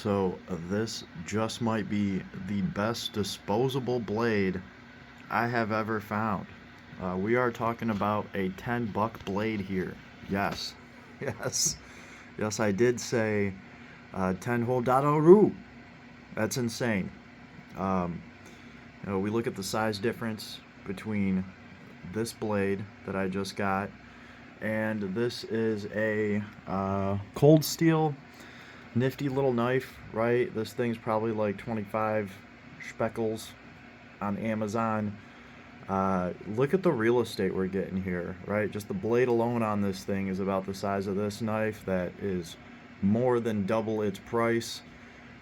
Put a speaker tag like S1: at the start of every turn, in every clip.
S1: So this just might be the best disposable blade I have ever found. We are talking about a 10 buck blade here. Yes, yes, yes, I did say 10 whole dadaru. That's insane. Um, we look at the size difference between this blade that I just got and this is a cold steel nifty little knife, right? This thing's probably like 25 speckles on Amazon. Look at the real estate we're getting here, right? Just the blade alone on this thing is about the size of this knife. That is more than double its price.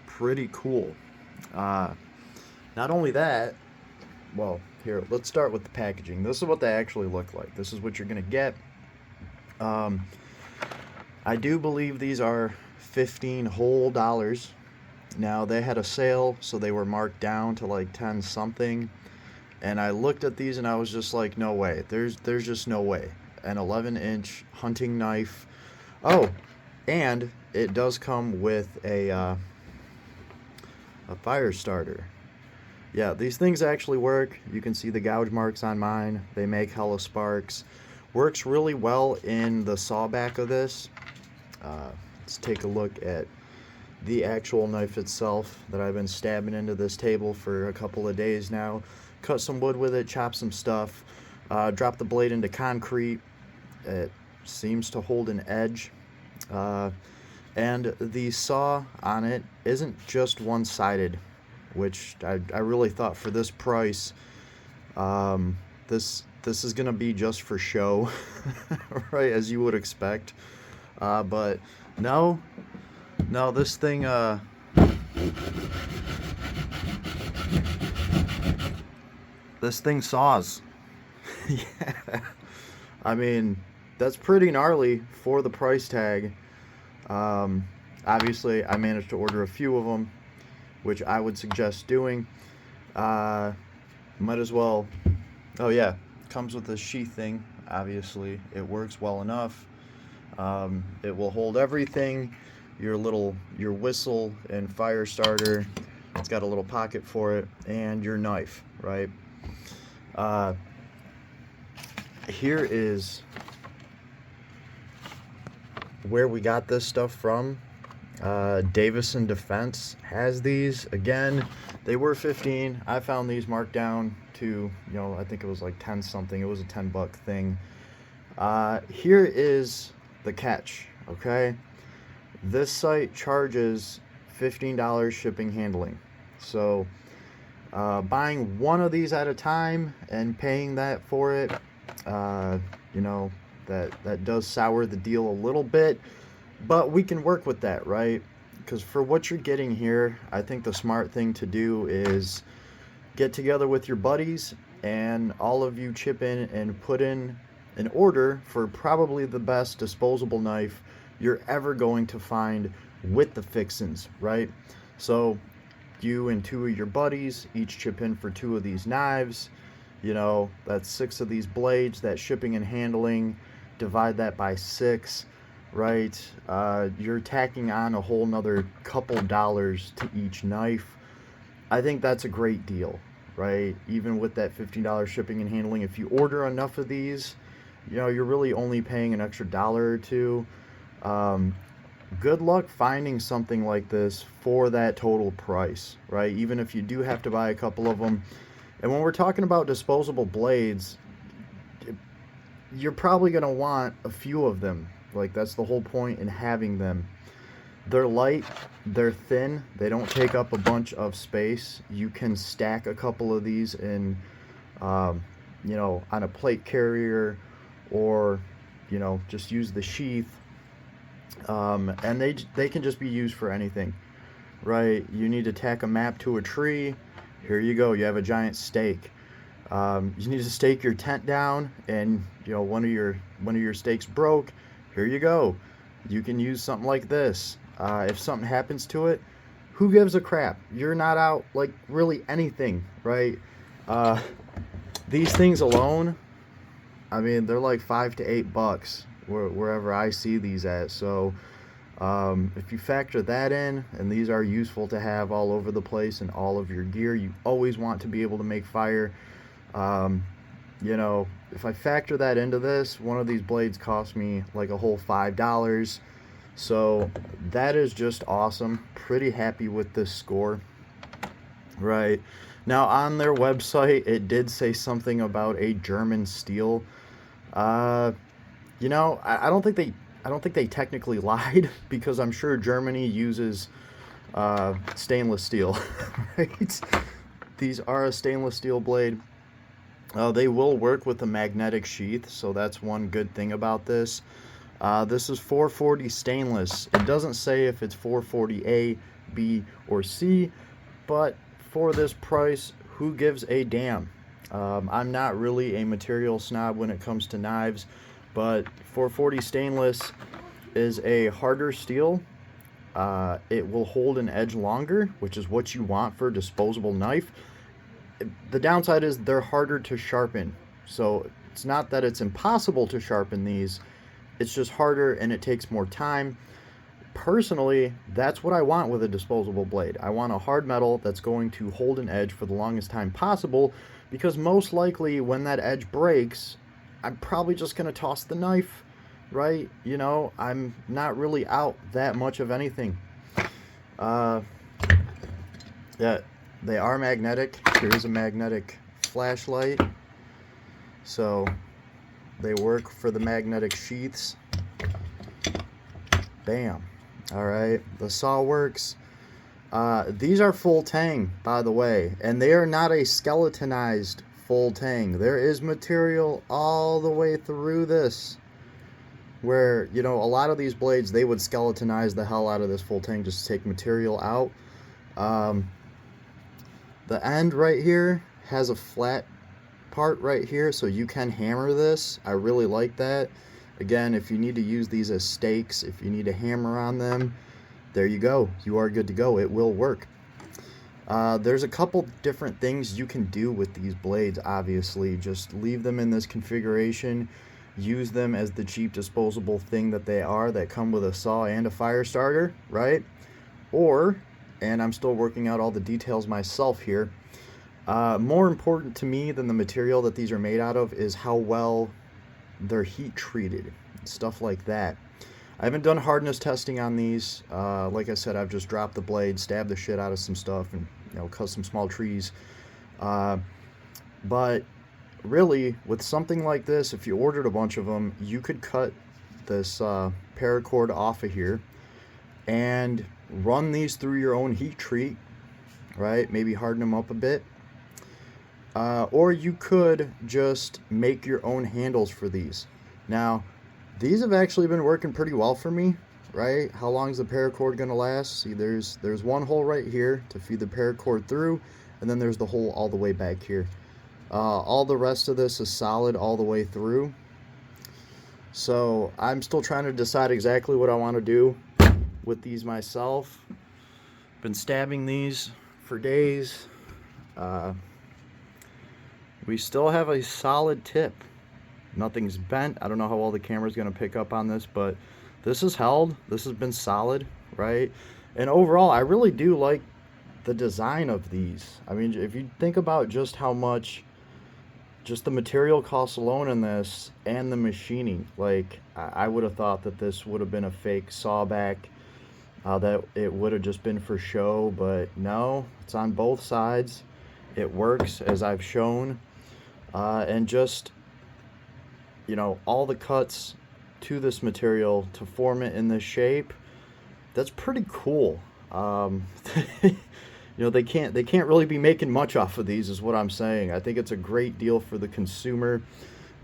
S1: Pretty cool. Uh, Not only that, well, here, let's start with the packaging. This is what they actually look like. This is what you're going to get. Um, I do believe these are 15 whole dollars. Now they had a sale, so they were marked down to like 10 something. And I looked at these and I was just like, no way. There's just no way. An 11-inch hunting knife. Oh, and it does come with a Firestarter. Yeah, these things actually work. You can see the gouge marks on mine. They make hella sparks. Works really well in the sawback of this. Let's take a look at the actual knife itself that I've been stabbing into this table for a couple of days now. Cut some wood with it, chop some stuff, drop the blade into concrete. It seems to hold an edge. And the saw on it isn't just one-sided, which I really thought for this price, this is gonna be just for show, right, as you would expect. But no, this thing, this thing saws. Yeah, I mean, that's pretty gnarly for the price tag. Obviously, I managed to order a few of them, which I would suggest doing. Might as well. Oh yeah, comes with a sheath thing. Obviously, it works well enough. It will hold everything. Your whistle and fire starter. It's got a little pocket for it, and your knife, right? Here is where we got this stuff from. Davison Defense has these. Again, they were 15. I found these marked down to, I think it was like 10 something. It was a 10 buck thing. Here is the catch, okay? This site charges $15 shipping handling. So buying one of these at a time and paying that for it, that does sour the deal a little bit, but we can work with that, right? Because for what you're getting here, I think the smart thing to do is get together with your buddies and all of you chip in and put in an order for probably the best disposable knife you're ever going to find with the fixins, right? So you and two of your buddies each chip in for 2 of these knives. That's 6 of these blades. That shipping and handling, divide that by 6, right? You're tacking on a whole nother couple dollars to each knife. I think that's a great deal, right? Even with that $15 shipping and handling, if you order enough of these, you're really only paying an extra dollar or two. Good luck finding something like this for that total price, right? Even if you do have to buy a couple of them. And when we're talking about disposable blades, you're probably going to want a few of them. Like, that's the whole point in having them. They're light, they're thin, they don't take up a bunch of space. You can stack a couple of these in, on a plate carrier, or, just use the sheath. And they can just be used for anything, right? You need to tack a map to a tree. Here you go. You have a giant stake. You need to stake your tent down, and one of your stakes broke. Here you go. You can use something like this. If something happens to it, who gives a crap? You're not out like really anything, right? These things alone, I mean, they're like $5 to $8 wherever I see these at. So If you factor that in, and these are useful to have all over the place in all of your gear, you always want to be able to make fire. Um, you know, if I factor that into this, one of these blades cost me like a whole $5. So that is just awesome. Pretty happy with this score. Right. Now on their website, it did say something about a German steel. Uh, I don't think they technically lied because I'm sure Germany uses stainless steel, right? These are a stainless steel blade. They will work with a magnetic sheath, so that's one good thing about this. This is 440 stainless. It doesn't say if it's 440A, B, or C, but for this price, who gives a damn? I'm not really a material snob when it comes to knives, but 440 stainless is a harder steel. It will hold an edge longer, which is what you want for a disposable knife. The downside is they're harder to sharpen. So it's not that it's impossible to sharpen these, it's just harder and it takes more time. Personally, that's what I want with a disposable blade. I want a hard metal that's going to hold an edge for the longest time possible, because most likely when that edge breaks, I'm probably just going to toss the knife, right? You know, I'm not really out that much of anything. Yeah, they are magnetic. Here's a magnetic flashlight. So they work for the magnetic sheaths. Bam. All right, the saw works. These are full tang, by the way, and they are not a skeletonized full tang. There is material all the way through this, where, you know, a lot of these blades, they would skeletonize the hell out of this full tang just to take material out. The end right here has a flat part right here, so you can hammer this. I really like that. Again, if you need to use these as stakes, if you need to hammer on them, there you go. You are good to go. It will work. There's a couple different things you can do with these blades, obviously. Just leave them in this configuration. Use them as the cheap disposable thing that they are, that come with a saw and a fire starter, right? Or, and I'm still working out all the details myself here, more important to me than the material that these are made out of is how well they're heat treated, stuff like that. I haven't done hardness testing on these. Like I said, I've just dropped the blade, stabbed the shit out of some stuff, and, you know, cut some small trees. But really, with something like this, if you ordered a bunch of them, you could cut this paracord off of here and run these through your own heat treat, right? Maybe harden them up a bit. Or you could just make your own handles for these. Now, these have actually been working pretty well for me, right? How long is the paracord going to last? See, there's one hole right here to feed the paracord through, and then there's the hole all the way back here. All the rest of this is solid all the way through. So I'm still trying to decide exactly what I want to do with these myself. Been stabbing these for days. We still have a solid tip. Nothing's bent. I don't know how well the camera's going to pick up on this, but this is held. This has been solid, right? And overall, I really do like the design of these. I mean, if you think about just how much just the material costs alone in this and the machining, like, I would have thought that this would have been a fake sawback, that it would have just been for show, but no, it's on both sides. It works, as I've shown. And just, you know, all the cuts to this material to form it in this shape, that's pretty cool. You know, they can't really be making much off of these, is what I'm saying. I think it's a great deal for the consumer.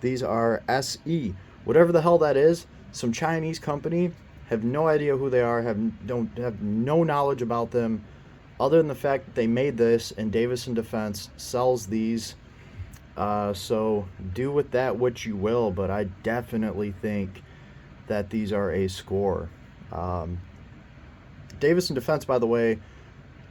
S1: These are SE, whatever the hell that is. Some Chinese company. Have no idea who they are. Have no knowledge about them, other than the fact that they made this and Davison Defense sells these. So do with that what you will, but I definitely think that these are a score. Davison Defense, by the way,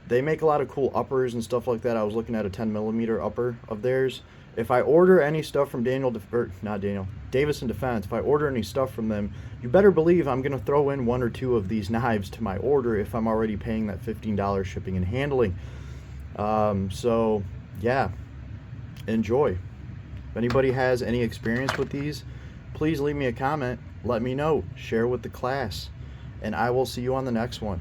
S1: They make a lot of cool uppers and stuff like that. I was looking at a 10mm upper of theirs. If I order any stuff from Davison Defense, if I order any stuff from them, you better believe I'm going to throw in 1 or 2 of these knives to my order if I'm already paying that $15 shipping and handling. So, yeah, enjoy. If anybody has any experience with these, please leave me a comment. Let me know. Share with the class. And I will see you on the next one.